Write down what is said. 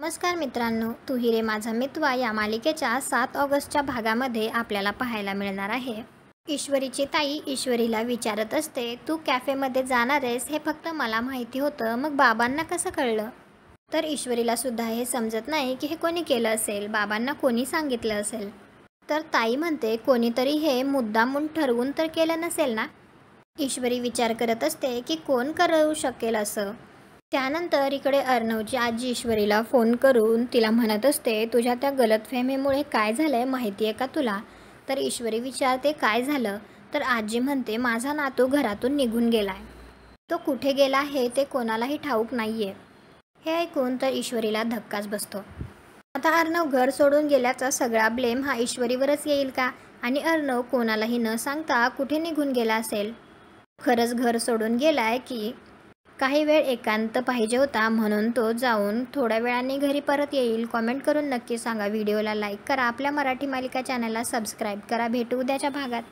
नमस्कार मित्रांनो, तू ही रे माझा मितवा या मालिकेच्या 7 ऑगस्टच्या भागामध्ये आपल्याला पाहायला मिळणार आहे. ईश्वरीची ताई ईश्वरीला विचारत असते, तू कॅफेमध्ये जाणार आहेस हे फक्त मला माहिती होतं, मग बाबांना कसं कळलं? तर ईश्वरीला सुद्धा हे समजत नाही की हे कोणी केलं असेल, बाबांना कोणी सांगितलं असेल. तर ताई म्हणते, कोणीतरी हे मुद्दामून ठरवून तर केलं नसेल ना? ईश्वरी विचार करत असते की कोण करू शकेल असं. त्यानंतर इकडे अर्णवची आजी ईश्वरीला फोन करून तिला म्हणत असते, तुझ्या त्या गलतफहमीमुळे काय झालंय माहिती आहे का तुला? तर ईश्वरी विचारते, काय झालं? तर आजी म्हणते, माझा नातू घरातून निघून गेलाय. तो कुठे गेला आहे ते कोणालाही ठाऊक नाहीये. हे ऐकून तर ईश्वरीला धक्काच बसतो. आता अर्णव घर सोडून गेल्याचा सगळा ब्लेम हा ईश्वरीवरच येईल का? आणि अर्णव कोणालाही न सांगता कुठे निघून गेला असेल? खरंच घर सोडून गेलाय की काही वेळ एकांत पाहिजे होता म्हणून तो जाऊन थोड्या वेळाने घरी परत येईल? कॉमेंट करून नक्की सांगा. व्हिडिओला लाईक करा, आपल्या मराठी मालिका चॅनलला सबस्क्राईब करा. भेटू उद्याच्या भागात.